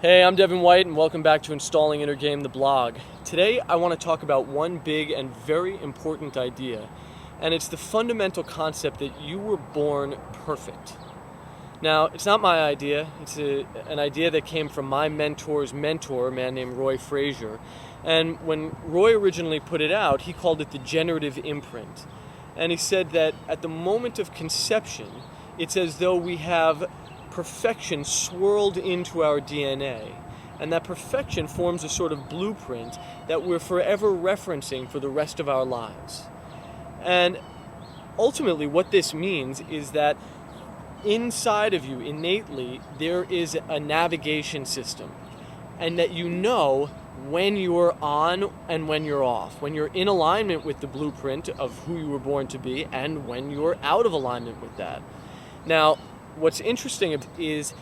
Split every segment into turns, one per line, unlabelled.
Hey, I'm Devin White, and welcome back to Installing Inner Game, the blog. Today, I want to talk about one big and very important idea, and it's the fundamental concept that you were born perfect. Now, it's not my idea. It's an idea that came from my mentor's mentor, a man named Roy Frazier. And when Roy originally put it out, he called it the generative imprint. And he said that at the moment of conception, it's as though we have perfection swirled into our DNA. And that perfection forms a sort of blueprint that we're forever referencing for the rest of our lives. And ultimately what this means is that inside of you, innately, there is a navigation system. And that you know when you're on and when you're off. When you're in alignment with the blueprint of who you were born to be and when you're out of alignment with that. Now, what's interesting is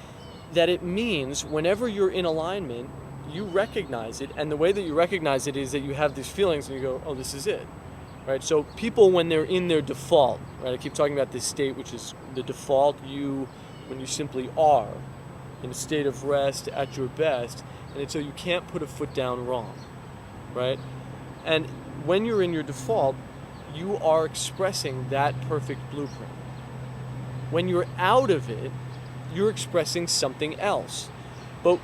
that it means whenever you're in alignment, you recognize it, and the way that you recognize it is that you have these feelings and you go, oh, this is it, right? So people, when they're in their default, right? I keep talking about this state, which is the default you, when you simply are in a state of rest at your best, and so you can't put a foot down wrong, right? And when you're in your default, you are expressing that perfect blueprint. When you're out of it, you're expressing something else. But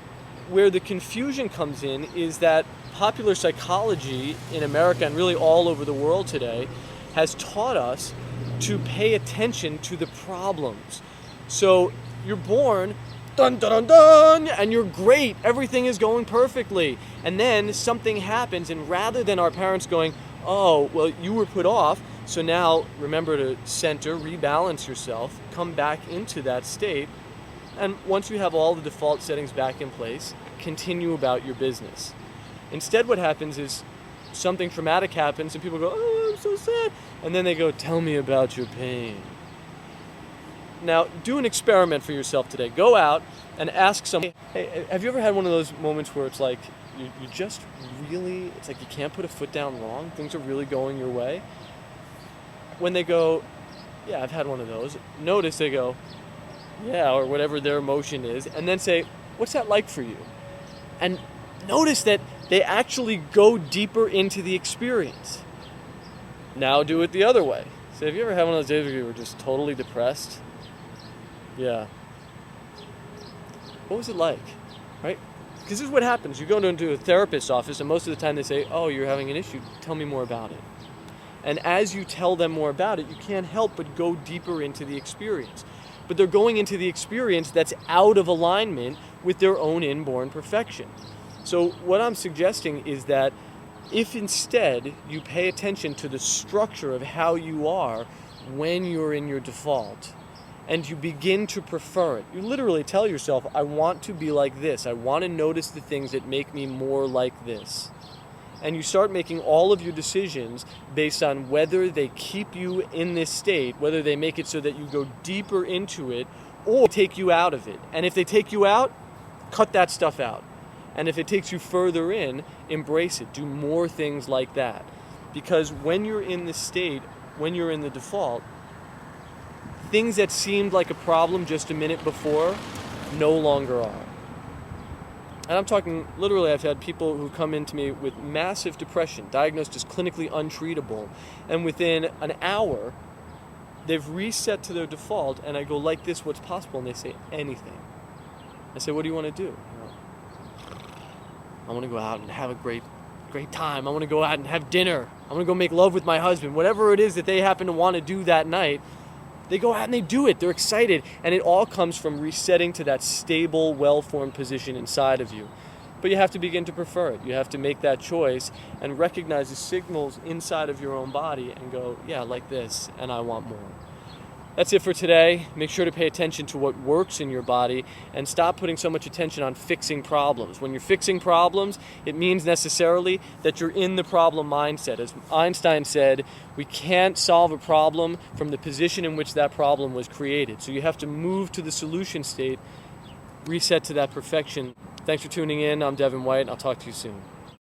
where the confusion comes in is that popular psychology in America and really all over the world today has taught us to pay attention to the problems. So you're born, dun dun dun dun, and you're great, everything is going perfectly. And then something happens, and rather than our parents going, oh, well, you were put off, so now remember to center, rebalance yourself, come back into that state, and once you have all the default settings back in place, continue about your business. Instead, what happens is something traumatic happens and people go, oh, I'm so sad, and then they go, tell me about your pain. Now, do an experiment for yourself today. Go out and ask someone, hey, have you ever had one of those moments where it's like, you just really, it's like you can't put a foot down wrong, things are really going your way? When they go, yeah, I've had one of those, notice they go, yeah, or whatever their emotion is, and then say, what's that like for you? And notice that they actually go deeper into the experience. Now do it the other way. So have you ever had one of those days where you were just totally depressed? Yeah. What was it like, right? Because this is what happens. You go into a therapist's office, and most of the time they say, oh, you're having an issue, tell me more about it. And as you tell them more about it, you can't help but go deeper into the experience. But they're going into the experience that's out of alignment with their own inborn perfection. So what I'm suggesting is that if instead you pay attention to the structure of how you are when you're in your default, and you begin to prefer it, you literally tell yourself, I want to be like this. I want to notice the things that make me more like this. And you start making all of your decisions based on whether they keep you in this state, whether they make it so that you go deeper into it, or take you out of it. And if they take you out, cut that stuff out. And if it takes you further in, embrace it. Do more things like that. Because when you're in this state, when you're in the default, things that seemed like a problem just a minute before no longer are. And I'm talking, literally, I've had people who come into me with massive depression, diagnosed as clinically untreatable, and within an hour, they've reset to their default, and I go, like this, what's possible? And they say, anything. I say, what do you want to do? I want to go out and have a great time. I want to go out and have dinner. I want to go make love with my husband. Whatever it is that they happen to want to do that night, they go out and they do it. They're excited. And it all comes from resetting to that stable, well-formed position inside of you. But you have to begin to prefer it. You have to make that choice and recognize the signals inside of your own body and go, yeah, like this, and I want more. That's it for today. Make sure to pay attention to what works in your body and stop putting so much attention on fixing problems. When you're fixing problems, it means necessarily that you're in the problem mindset. As Einstein said, we can't solve a problem from the position in which that problem was created. So you have to move to the solution state, reset to that perfection. Thanks for tuning in. I'm Devin White, and I'll talk to you soon.